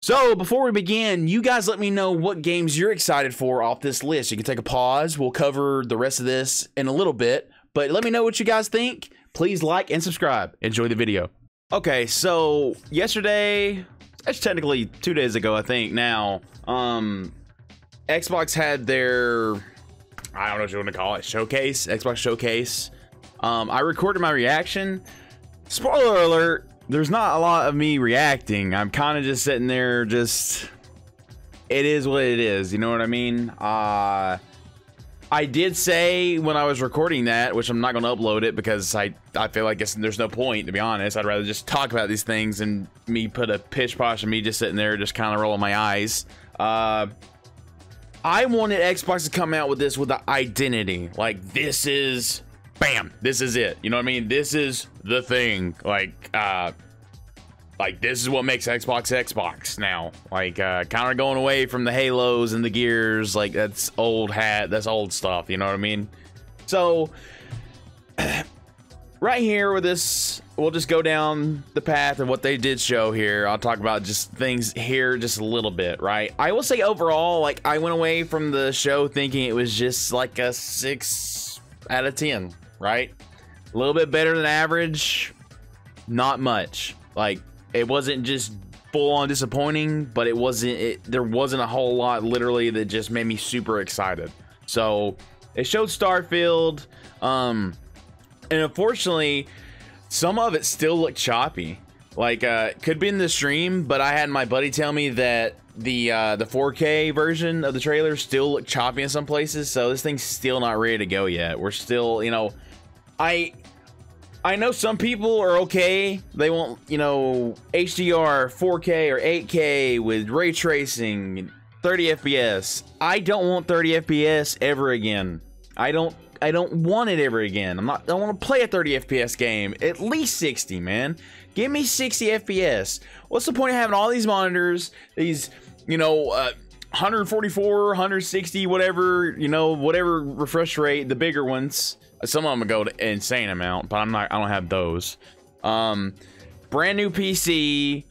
So before we begin, you guys let me know what games you're excited for off this list. You can take a pause. We'll cover the rest of this in a little bit, but let me know what you guys think. Please like and subscribe. Enjoy the video. Okay, so yesterday, that's technically 2 days ago, I think now, Xbox had their, I don't know what you want to call it, showcase, Xbox showcase. I recorded my reaction. Spoiler alert, there's not a lot of me reacting. I'm kind of just sitting there, just, it is what it is, you know what I mean? I did say when I was recording that, which I'm not going to upload it because I feel like there's no point, to be honest. I'd rather just talk about these things and me put a pish posh of me just sitting there just kind of rolling my eyes. I wanted Xbox to come out with this with the identity. Like, this is, bam, this is it. You know what I mean? This is the thing. Like this is what makes Xbox Xbox now. Like, kind of going away from the Halos and the Gears. Like, that's old hat. That's old stuff. You know what I mean? So, right here with this, we'll just go down the path of what they did show here. I'll talk about just things here just a little bit, right? I will say overall, like, I went away from the show thinking it was just like a 6 out of 10, right? A little bit better than average. Not much. Like, it wasn't just full-on disappointing, but it wasn't. There wasn't a whole lot, literally, that just made me super excited. So, it showed Starfield, and unfortunately, some of it still looked choppy. Like, could be in the stream, but I had my buddy tell me that the 4K version of the trailer still looked choppy in some places. So this thing's still not ready to go yet. We're still, you know, I know some people are okay. They want, you know, HDR, 4K or 8K with ray tracing, 30 FPS. I don't want 30 FPS ever again. I don't want it ever again. I don't want to play a 30 FPS game. At least 60, man. Give me 60 FPS. What's the point of having all these monitors, these, you know, 144, 160, whatever, you know, whatever refresh rate, the bigger ones. Some of them go to insane amount, but I don't have those. Brand new PC.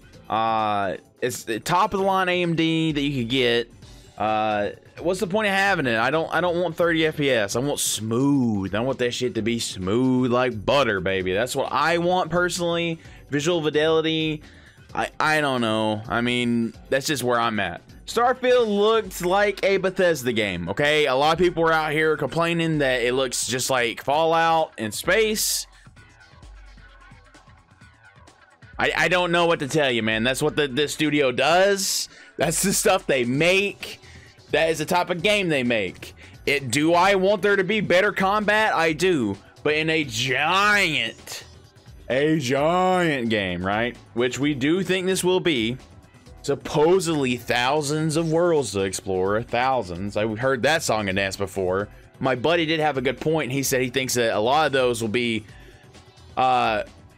It's the top of the line AMD that you could get. What's the point of having it? I don't want 30 FPS. I want smooth. I want that shit to be smooth like butter, baby. That's what I want personally. Visual fidelity, I don't know. I mean, that's just where I'm at. Starfield looked like a Bethesda game, okay? A lot of people were out here complaining that it looks just like Fallout in space. I don't know what to tell you, man. That's what this studio does. That's the stuff they make. That is the type of game they make. Do I want there to be better combat? I do. But in a giant game, right? Which we do think this will be. Supposedly thousands of worlds to explore. Thousands. I've heard that song and dance before. My buddy did have a good point. He said he thinks that a lot of those will be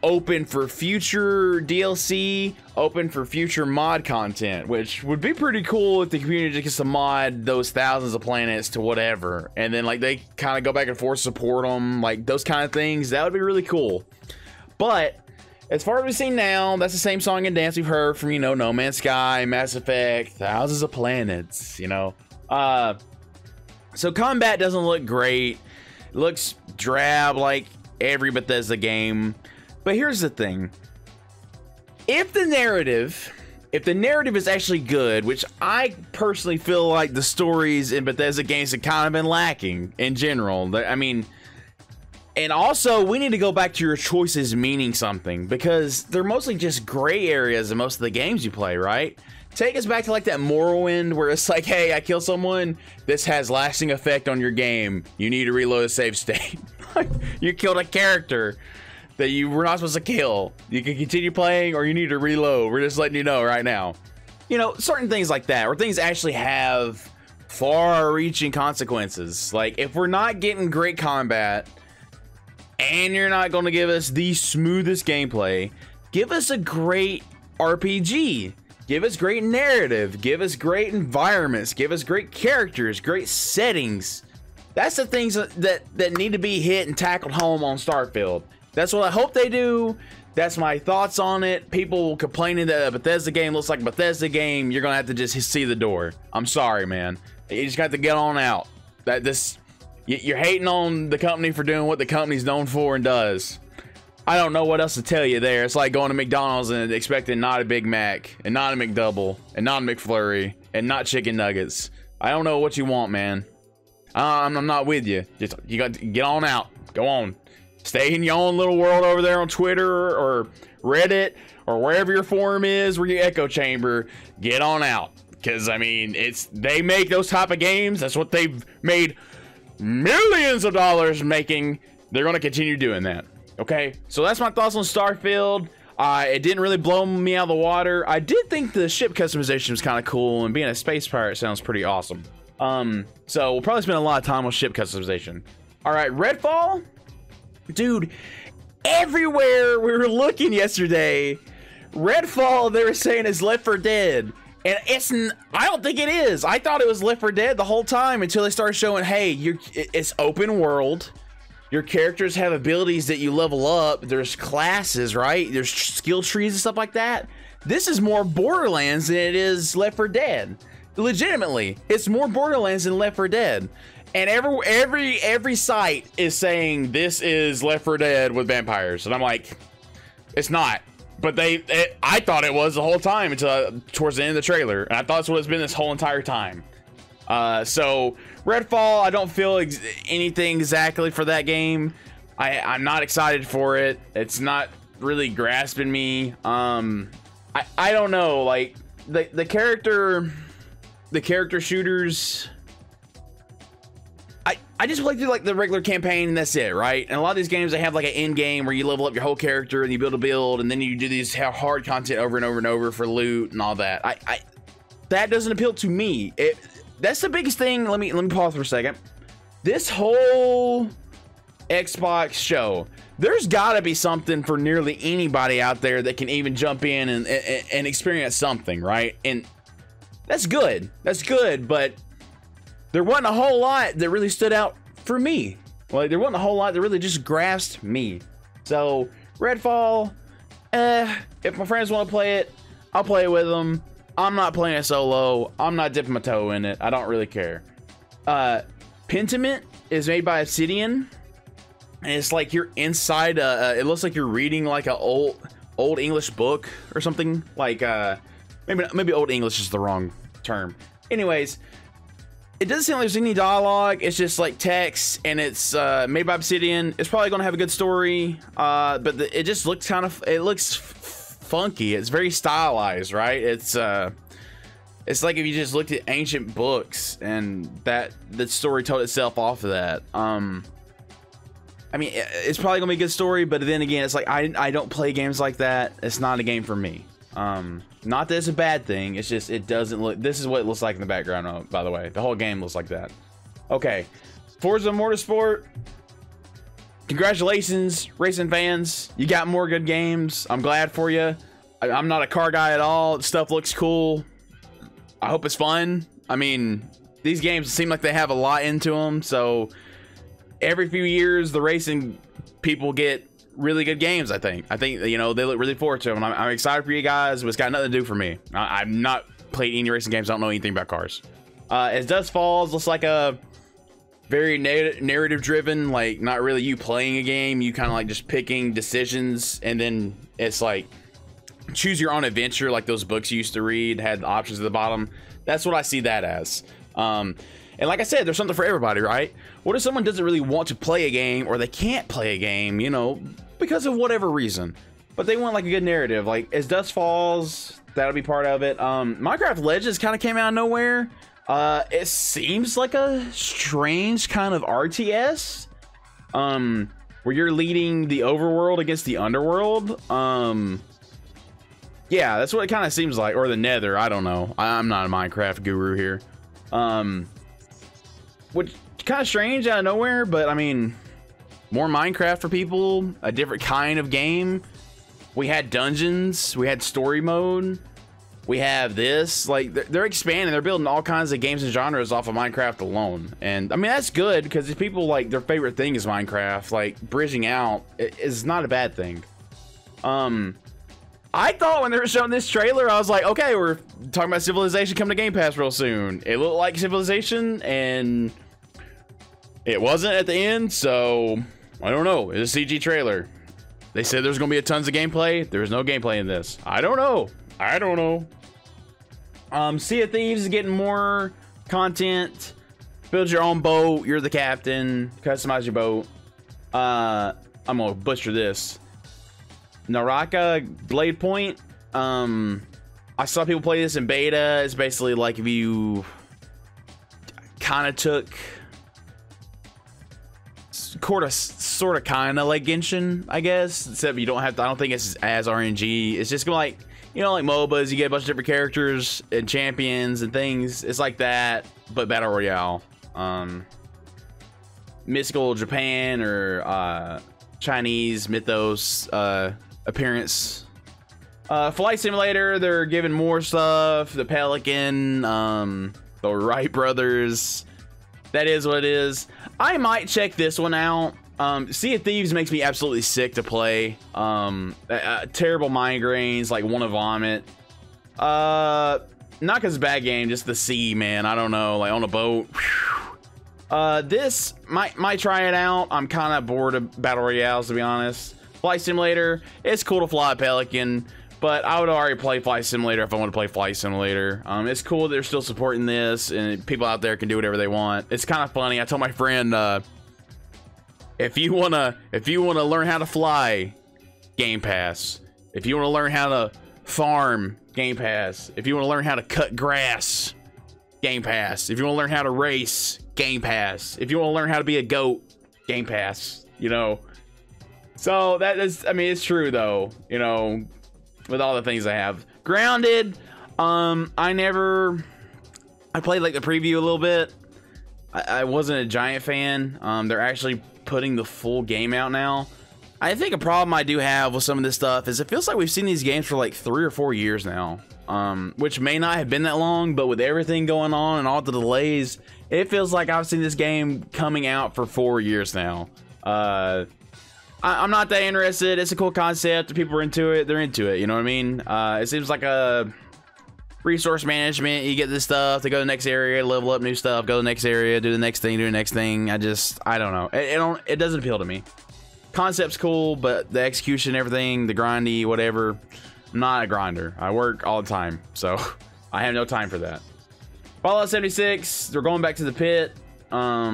open for future DLC, open for future mod content, which would be pretty cool if the community gets to mod those thousands of planets to whatever. And then, like, they kind of go back and forth, support them, like those kind of things. That would be really cool. But as far as we've seen now, that's the same song and dance we've heard from, you know, No Man's Sky, Mass Effect, thousands of planets, you know. So combat doesn't look great. It looks drab like every Bethesda game. But here's the thing. If the narrative is actually good, which I personally feel like the stories in Bethesda games have kind of been lacking in general. I mean, and also, we need to go back to your choices meaning something, because they're mostly just gray areas in most of the games you play, right? Take us back to like that Morrowind where it's like, hey, I kill someone, this has lasting effect on your game. You need to reload a save state. You killed a character that you were not supposed to kill. You can continue playing or you need to reload. We're just letting you know right now. You know, certain things like that, where things actually have far-reaching consequences. Like, if we're not getting great combat, and you're not going to give us the smoothest gameplay, give us a great RPG. Give us great narrative. Give us great environments. Give us great characters, great settings. That's the things that need to be hit and tackled home on Starfield. That's what I hope they do. That's my thoughts on it. People complaining that a Bethesda game looks like a Bethesda game, you're gonna have to just see the door. I'm sorry, man. You just got to get on out. You're hating on the company for doing what the company's known for and does. I don't know what else to tell you there. It's like going to McDonald's and expecting not a Big Mac and not a McDouble and not a McFlurry and not chicken nuggets. I don't know what you want, man. I'm not with you. You got to get on out. Go on. Stay in your own little world over there on Twitter or Reddit or wherever your forum is, where your echo chamber. Get on out. Because, I mean, they make those type of games. That's what they've made millions of dollars making. They're going to continue doing that. Okay? So that's my thoughts on Starfield. It didn't really blow me out of the water. I did think the ship customization was kind of cool, and being a space pirate sounds pretty awesome. So we'll probably spend a lot of time on ship customization. All right, Redfall. Dude, everywhere we were looking yesterday, Redfall, they were saying is Left 4 Dead. And I don't think it is. I thought it was Left 4 Dead the whole time until they started showing, hey, it's open world. Your characters have abilities that you level up. There's classes, right? There's skill trees and stuff like that. This is more Borderlands than it is Left 4 Dead. Legitimately, it's more Borderlands than Left 4 Dead. And every site is saying this is Left 4 Dead with vampires, and I'm like, it's not. But I thought it was the whole time until towards the end of the trailer, and I thought that's what it's been this whole entire time. So Redfall, I don't feel anything exactly for that game. I'm not excited for it. It's not really grasping me. I don't know, like the character shooters. I just play through like the regular campaign and that's it, right? And a lot of these games, they have like an end game where you level up your whole character and you build a build, and then you do these hard content over and over and over for loot and all that. That doesn't appeal to me. That's the biggest thing. Let me pause for a second. This whole Xbox show, there's got to be something for nearly anybody out there that can even jump in and experience something, right? And that's good. That's good, but there wasn't a whole lot that really stood out for me. Like, there wasn't a whole lot that really just grasped me. So, Redfall, if my friends want to play it, I'll play it with them. I'm not playing it solo. I'm not dipping my toe in it. I don't really care. Pentiment is made by Obsidian, and it's like you're inside it looks like you're reading like an old English book or something. Like maybe Old English is the wrong term. Anyways, it doesn't seem like there's any dialogue. It's just like text, and it's made by Obsidian. It's probably gonna have a good story, but it just looks it looks funky. It's very stylized, right? It's like if you just looked at ancient books and the story told itself off of that. I mean, it's probably gonna be a good story, but then again, it's like I don't play games like that. It's not a game for me. Not that it's a bad thing. It's just it doesn't look. This is what it looks like in the background. By the way, the whole game looks like that. Okay, Forza Motorsport. Congratulations, racing fans. You got more good games. I'm glad for you. I'm not a car guy at all. Stuff looks cool. I hope it's fun. I mean, these games seem like they have a lot into them. So every few years, the racing people get really good games. I think you know, they look really forward to them. I'm excited for you guys, but it's got nothing to do for me. I've not played any racing games. I don't know anything about cars. As Dusk Falls looks like a very narrative driven, like not really you playing a game, you kind of like just picking decisions, and then it's like choose your own adventure, like those books you used to read had the options at the bottom. That's what I see that as. And like I said, there's something for everybody, right? What if someone doesn't really want to play a game, or they can't play a game, you know, because of whatever reason, but they want like a good narrative? Like as Dusk Falls, that'll be part of it. Minecraft Legends kind of came out of nowhere. It seems like a strange kind of RTS, where you're leading the overworld against the underworld. Yeah, that's what it kind of seems like, or the Nether. I don't know. I'm not a Minecraft guru here. Which kind of strange out of nowhere, but I mean, more Minecraft for people, a different kind of game. We had dungeons, we had story mode. We have this, like they're expanding, they're building all kinds of games and genres off of Minecraft alone. And I mean, that's good, because if people like their favorite thing is Minecraft, like bridging out is not a bad thing. I thought when they were showing this trailer, I was like, okay, we're talking about Civilization coming to Game Pass real soon. It looked like Civilization, and it wasn't at the end, so I don't know. It's a CG trailer. They said there's going to be tons of gameplay. There's no gameplay in this. I don't know. Sea of Thieves is getting more content. Build your own boat. You're the captain. Customize your boat. I'm going to butcher this. Naraka Blade Point. I saw people play this in beta. It's basically like if you kind of took sort of kind of like Genshin, I guess, except you don't have to. I don't think it's as RNG. It's just gonna like, you know, like MOBAs, you get a bunch of different characters and champions and things. It's like that, but battle royale. Mystical Japan or Chinese mythos appearance. Flight Simulator, they're giving more stuff. The Pelican, the Wright brothers. That is what it is. I might check this one out. Sea of Thieves makes me absolutely sick to play. Terrible migraines, like want to vomit. Not because it's a bad game, just the sea, man. I don't know, like on a boat. This might try it out. I'm kind of bored of battle royales, to be honest. Flight Simulator, it's cool to fly a Pelican, but I would already play Flight Simulator if I want to play Flight Simulator. It's cool that they're still supporting this, and people out there can do whatever they want. It's kind of funny. I told my friend, if you wanna learn how to fly, Game Pass. If you want to learn how to farm, Game Pass. If you want to learn how to cut grass, Game Pass. If you want to learn how to race, Game Pass. If you want to learn how to be a goat, Game Pass. You know. So that is, I mean, it's true though. You know, with all the things I have. Grounded. I played like the preview a little bit. I wasn't a giant fan. They're actually putting the full game out now. I think a problem I do have with some of this stuff is it feels like we've seen these games for like 3 or 4 years now. Which may not have been that long, but with everything going on and all the delays, it feels like I've seen this game coming out for 4 years now. I'm not that interested. It's a cool concept. If people are into it, they're into it. You know what I mean? It seems like a resource management. You get this stuff, they go to the next area, level up new stuff, go to the next area, do the next thing, do the next thing. I don't know. It doesn't appeal to me. Concept's cool, but the execution, everything, the grindy, whatever. I'm not a grinder. I work all the time, so I have no time for that. Fallout 76, they're going back to the pit. I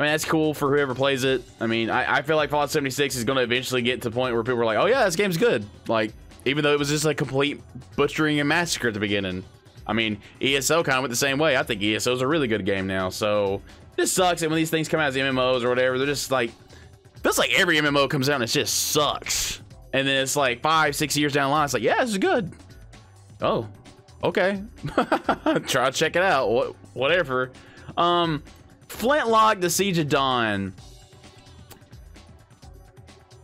mean, that's cool for whoever plays it. I mean, I feel like Fallout 76 is going to eventually get to the point where people are like, oh yeah, this game's good. Like, even though it was just a complete butchering and massacre at the beginning. I mean, ESO kind of went the same way. I think ESO is a really good game now. So, it just sucks. And when these things come out as MMOs or whatever, they're just like, feels like every MMO comes out and it just sucks. And then it's like 5-6 years down the line, it's like, yeah, this is good. Oh, okay. Try to check it out. Whatever. Flintlock, The Siege of Dawn.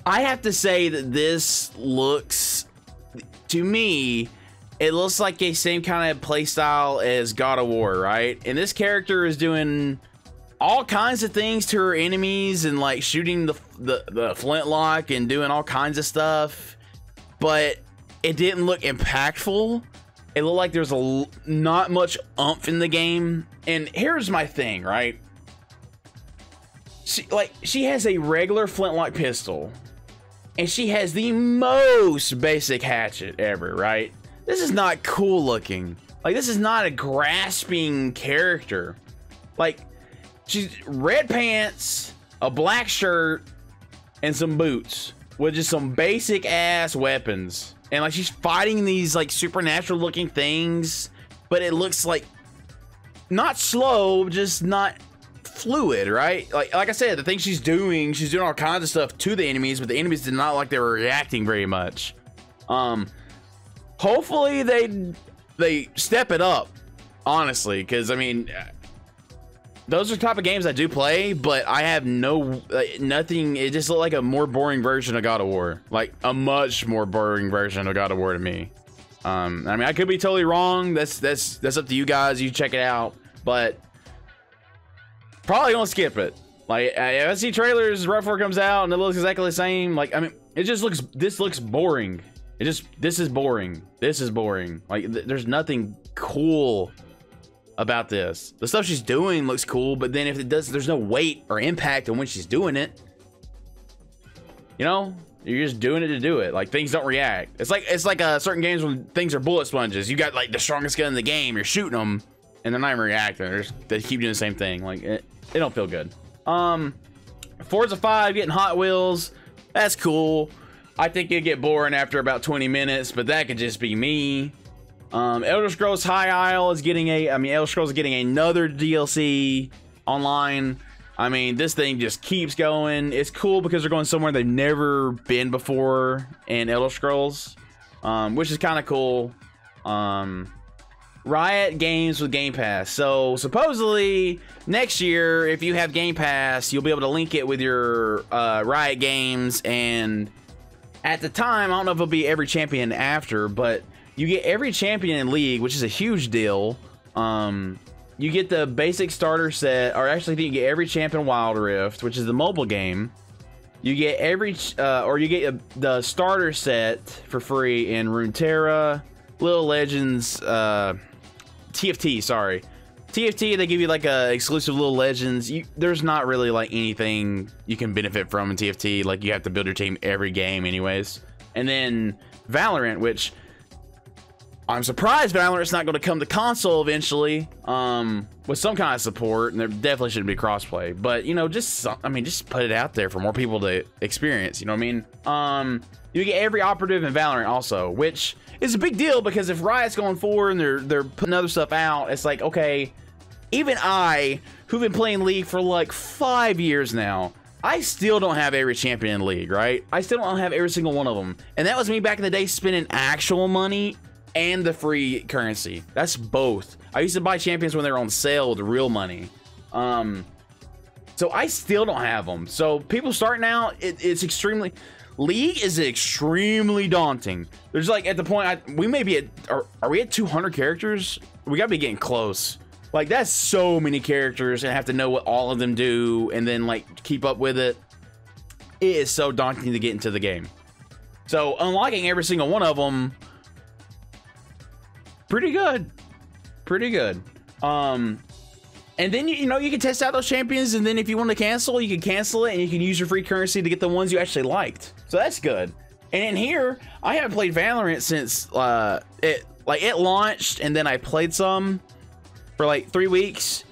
I have to say that this looks, to me, it looks like a same kind of playstyle as God of War, right? And this character is doing all kinds of things to her enemies and like shooting the flintlock and doing all kinds of stuff, but it didn't look impactful. It looked like there's not much oomph in the game. And here's my thing, right? She has a regular flintlock pistol, and she has the most basic hatchet ever, right? This is not cool looking. Like, this is not a grasping character. Like, she's red pants, a black shirt, and some boots with just some basic ass weapons. And like, she's fighting these like supernatural looking things, but it looks like not slow, just not fluid, right? Like I said, the thing she's doing all kinds of stuff to the enemies, but the enemies did not like they were reacting very much. Hopefully they step it up, honestly, because I mean, those are the type of games I do play, but I have nothing. It just looked like a more boring version of God of War, like a much more boring version of God of War to me. I mean, I could be totally wrong. That's up to you guys. You check it out, but probably gonna skip it. Like, if I see trailers right before it comes out and it looks exactly the same, like, I mean, It just looks, this looks boring. This is boring. This is boring. Like, there's nothing cool about this. The stuff she's doing looks cool, but then if it does, there's no weight or impact on when she's doing it. You know, you're just doing it to do it. Like, things don't react. It's like certain games when things are bullet sponges. You got like the strongest gun in the game. You're shooting them, and they're not even reacting. They keep doing the same thing. Like, it don't feel good. Forza 5 getting Hot Wheels. That's cool. I think it'd get boring after about 20 minutes, but that could just be me. Elder Scrolls High Isle is getting Elder Scrolls is getting another DLC online. I mean, this thing just keeps going. It's cool because they're going somewhere they've never been before in Elder Scrolls, which is kind of cool. Riot Games with Game Pass. So supposedly next year, if you have Game Pass, you'll be able to link it with your Riot Games, and at the time, I don't know if it'll be every champion after, but you get every champion in League, which is a huge deal. You get the basic starter set, or actually I think you get every champion Wild Rift, which is the mobile game. You get every, or you get the starter set for free in Runeterra, Little Legends, TFT, sorry. TFT, they give you like a exclusive Little Legends. There's not really like anything you can benefit from in TFT. Like, you have to build your team every game anyways. And then Valorant, which I'm surprised Valorant's not going to come to console eventually, with some kind of support, and there definitely shouldn't be crossplay. But, you know, just put it out there for more people to experience, you know what I mean? You get every operative in Valorant also, which is a big deal, because if Riot's going forward and they're putting other stuff out, it's like, okay, even I, who've been playing League for like 5 years now, I still don't have every champion in League, right? I still don't have every single one of them. And that was me back in the day spending actual money and the free currency. That's both. I used to buy champions when they were on sale with real money. So I still don't have them. So people starting out, it's extremely... League is extremely daunting. There's like, at the point, we may be at... Are we at 200 characters? We gotta be getting close. Like, that's so many characters, and I have to know what all of them do, and then like keep up with it. It is so daunting to get into the game. So unlocking every single one of them, pretty good. And then you know, you can test out those champions, and then if you want to cancel, you can cancel it, and you can use your free currency to get the ones you actually liked. So that's good. And in here, I haven't played Valorant since it launched, and then I played some for like 3 weeks,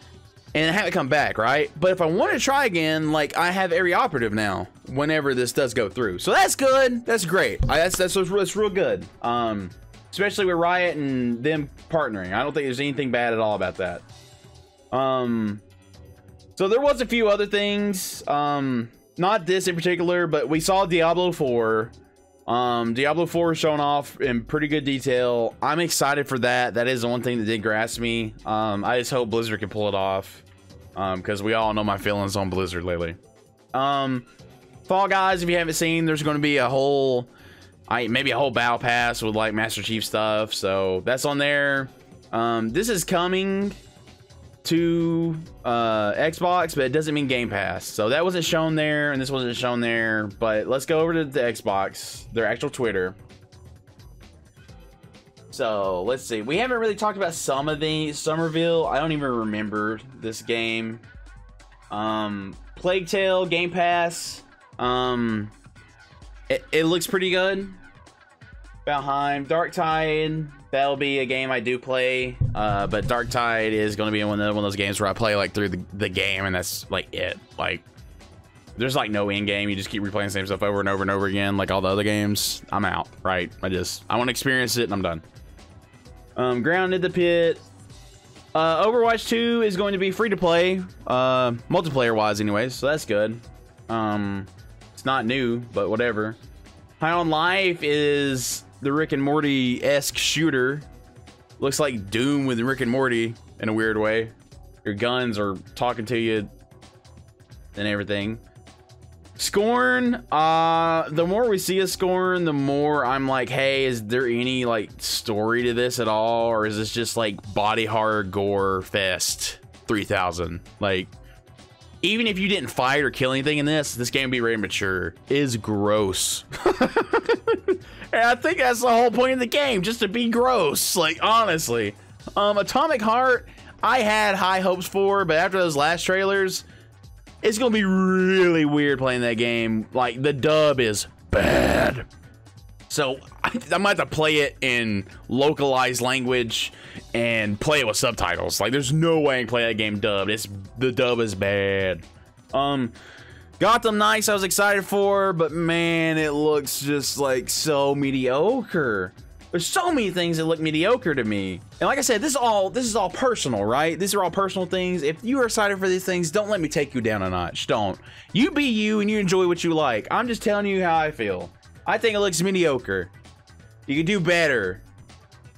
and I haven't come back, right? But if I want to try again, like, I have every operative now whenever this does go through. So that's good. That's great. That's real good. Especially with Riot and them partnering. I don't think there's anything bad at all about that. So there was a few other things, not this in particular, but we saw Diablo 4. Diablo 4 is shown off in pretty good detail. I'm excited for that. That is the one thing that did grasp me. I just hope Blizzard can pull it off, because we all know my feelings on Blizzard lately. Fall Guys, if you haven't seen, there's going to be a whole, maybe a whole battle pass with like Master Chief stuff, so that's on there. This is coming to Xbox, but it doesn't mean Game Pass. So that wasn't shown there, and this wasn't shown there. But let's go over to the Xbox, their actual Twitter. So let's see. We haven't really talked about some of the Somerville. I don't even remember this game. Plague Tale, Game Pass. It looks pretty good. Valheim, Dark Tide. That'll be a game I do play, but Dark Tide is going to be one of those games where I play like through the game, and that's like it. Like, there's like no end game. You just keep replaying the same stuff over and over and over again, like all the other games. I'm out, right? I want to experience it, and I'm done. Grounded, The Pit. Overwatch 2 is going to be free to play, multiplayer wise, anyways. So that's good. It's not new, but whatever. High on Life is the Rick and Morty-esque shooter. Looks like Doom with Rick and Morty in a weird way. Your guns are talking to you and everything. Scorn, the more we see of Scorn, the more I'm like, hey, is there any like story to this at all, or is this just like body horror gore fest 3000? Like, even if you didn't fight or kill anything in this game would be very mature. It is gross. And I think that's the whole point of the game, just to be gross, like, honestly. Atomic Heart, I had high hopes for, but after those last trailers, it's gonna be really weird playing that game. Like, the dub is bad. So I might have to play it in localized language and play it with subtitles. Like, there's no way I can play that game dubbed. The dub is bad. Gotham Knights I was excited for, but man, it looks just like so mediocre. There's so many things that look mediocre to me. And like I said, this is all personal, right? These are all personal things. If you are excited for these things, don't let me take you down a notch. Don't. You be you and you enjoy what you like. I'm just telling you how I feel. I think it looks mediocre. You can do better.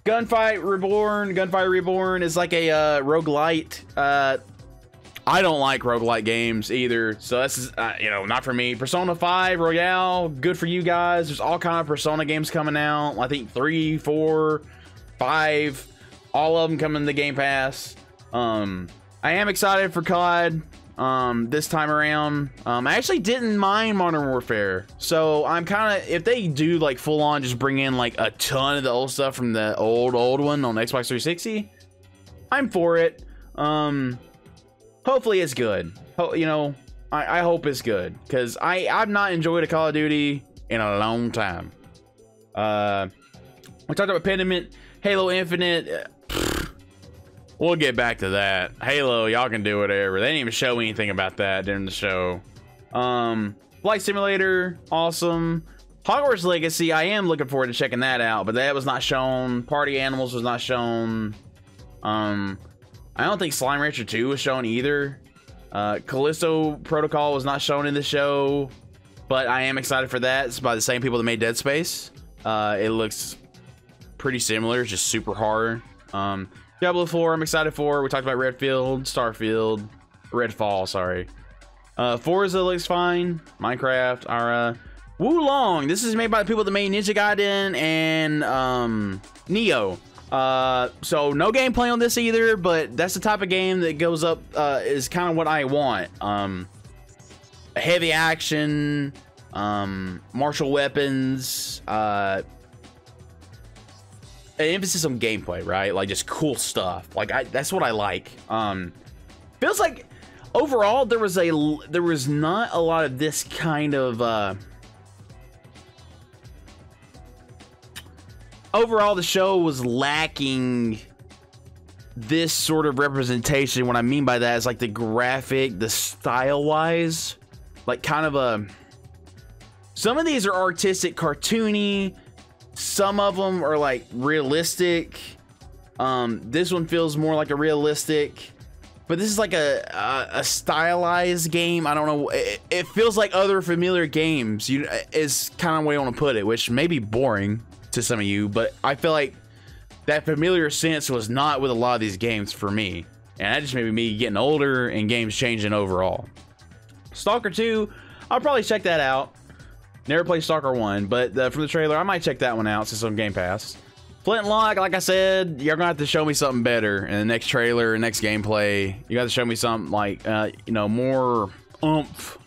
Gunfight Reborn is like a roguelite. I don't like roguelite games either, so this is, you know, not for me. Persona 5 Royale, good for you guys. There's all kind of Persona games coming out. I think 3, 4, 5, all of them coming to Game Pass. I am excited for COD this time around. I actually didn't mind Modern Warfare, so I'm kind of, if they do like full on just bring in like a ton of the old stuff from the old one on Xbox 360, I'm for it. Hopefully it's good. You know, I hope it's good, because I've not enjoyed a Call of Duty in a long time. We talked about Pentiment, Halo Infinite. We'll get back to that. Halo, y'all can do whatever. They didn't even show anything about that during the show. Flight Simulator, awesome. Hogwarts Legacy, I am looking forward to checking that out, but that was not shown. Party Animals was not shown. I don't think Slime Rancher 2 was shown either. Callisto Protocol was not shown in the show, but I am excited for that. It's by the same people that made Dead Space. It looks pretty similar, just super hard. Diablo 4, I'm excited for. We talked about Redfall, sorry. Forza looks fine. Minecraft, Ara. Wulong, this is made by the people that made Ninja Gaiden and Neo. So no gameplay on this either, but that's the type of game that goes up, is kind of what I want. Heavy action, martial weapons, an emphasis on gameplay, right? Like, just cool stuff. Like, that's what I like. Feels like overall there was not a lot of this kind of overall, the show was lacking this sort of representation. What I mean by that is like the graphic, the style-wise, like kind of some of these are artistic, cartoony. Some of them are like realistic. This one feels more like a realistic, but this is like a stylized game. I don't know. It feels like other familiar games. Is kind of the way I want to put it, which may be boring to some of you, but I feel like that familiar sense was not with a lot of these games for me, and that just maybe me getting older and games changing overall. Stalker 2, I'll probably check that out. Never played Stalker 1, but from the trailer, I might check that one out since it's on Game Pass. Flintlock, like I said, you're gonna have to show me something better in the next trailer, next gameplay. You got to show me something like, you know, more oomph.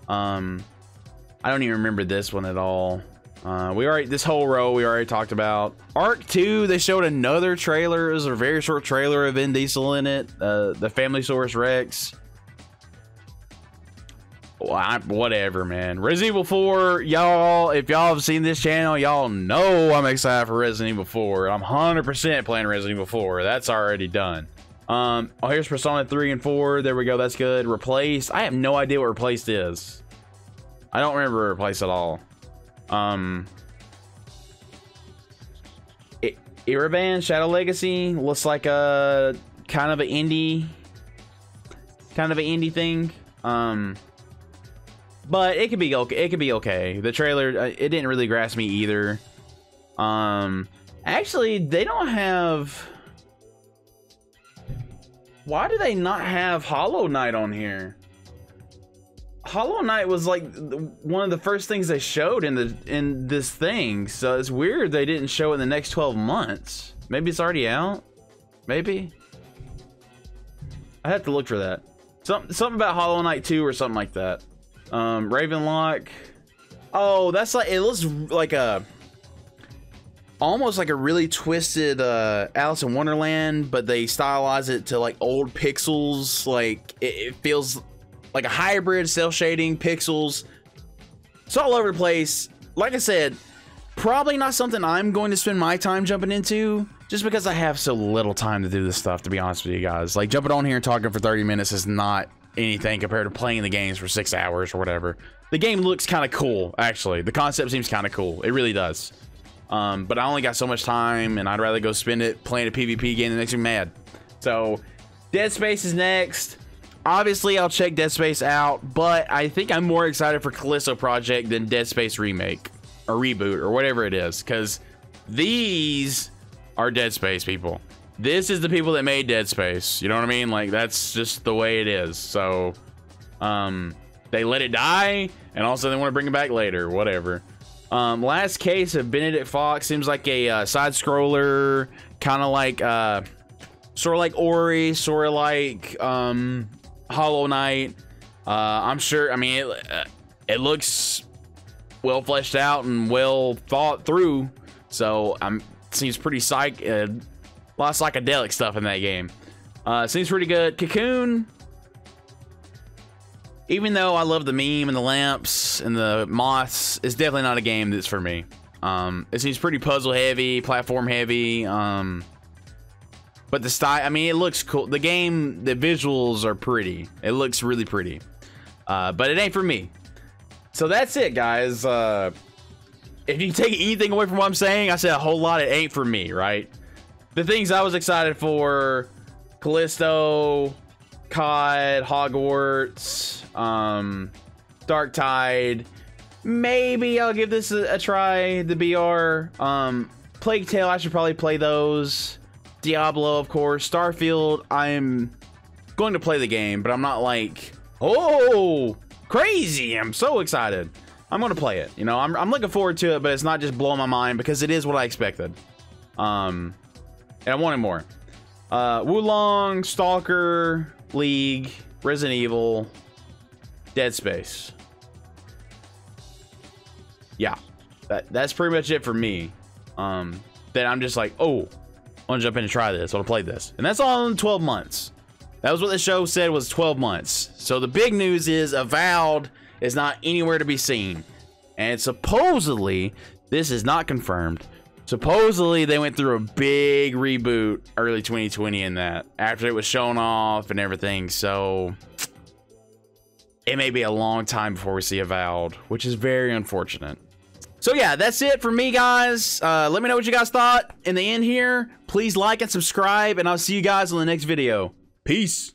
I don't even remember this one at all. This whole row we already talked about. Arc 2, they showed another trailer. It was a very short trailer of Vin Diesel in it. The Family Source Rex. Well, whatever, man. Resident Evil 4, y'all, if y'all have seen this channel, y'all know I'm excited for Resident Evil 4. I'm 100% playing Resident Evil 4. That's already done. Oh, here's Persona 3 and 4. There we go. That's good. Replaced. I have no idea what Replaced is. I don't remember Replaced at all. Iraban Shadow Legacy looks like a kind of an indie thing. But it could be okay. It could be okay. The trailer, it didn't really grasp me either. Actually, they don't have. Why do they not have Hollow Knight on here? Hollow Knight was like one of the first things they showed in this thing, so it's weird they didn't show it in the next 12 months. Maybe it's already out. Maybe I have to look for that. Something about Hollow Knight 2 or something like that. Ravenlock. Oh, that's like, it looks like a almost like a really twisted Alice in Wonderland, but they stylize it to like old pixels. Like it feels like a hybrid, cell shading, pixels. It's all over the place. Like I said, probably not something I'm going to spend my time jumping into, just because I have so little time to do this stuff, to be honest with you guys. Like, jumping on here and talking for 30 minutes is not anything compared to playing the games for 6 hours or whatever. The game looks kind of cool, actually. The concept seems kind of cool. It really does. But I only got so much time, and I'd rather go spend it playing a PvP game that makes me mad. So, Dead Space is next. Obviously, I'll check Dead Space out, but I think I'm more excited for Callisto Project than Dead Space Remake or Reboot or whatever it is, because these are Dead Space people. This is the people that made Dead Space. You know what I mean? Like, that's just the way it is. So, they let it die, and also they want to bring it back later. Whatever. Last Case of Benedict Fox seems like a side scroller, kind of like sort of like Ori, sort of like Hollow Knight. I'm sure. I mean, it looks well fleshed out and well thought through. So seems pretty a lot of psychedelic stuff in that game. Seems pretty good. Cocoon. Even though I love the meme and the lamps and the moths, it's definitely not a game that's for me. It seems pretty puzzle heavy, platform heavy. But the style, I mean, it looks cool. The game, the visuals are pretty. It looks really pretty. But it ain't for me. So that's it, guys. If you take anything away from what I'm saying, I said a whole lot. It ain't for me, right? The things I was excited for: Callisto, COD, Hogwarts, Dark Tide. Maybe I'll give this a try. The BR, Plague Tale. I should probably play those. Diablo, of course. Starfield. I'm going to play the game, but I'm not like, oh, crazy. I'm so excited. I'm going to play it. You know, I'm looking forward to it, but it's not just blowing my mind because it is what I expected. And I wanted more. Wulong, Stalker, League, Resident Evil, Dead Space. Yeah, that's pretty much it for me. Then I'm just like, oh, I want to jump in and try this. I want to play this. And that's all in 12 months. That was what the show said, was 12 months. So the big news is Avowed is not anywhere to be seen. And supposedly, this is not confirmed, supposedly they went through a big reboot early 2020 in that, after it was shown off and everything. So it may be a long time before we see Avowed, which is very unfortunate. So yeah, that's it for me, guys. Let me know what you guys thought in the end here. Please like and subscribe, and I'll see you guys on the next video. Peace.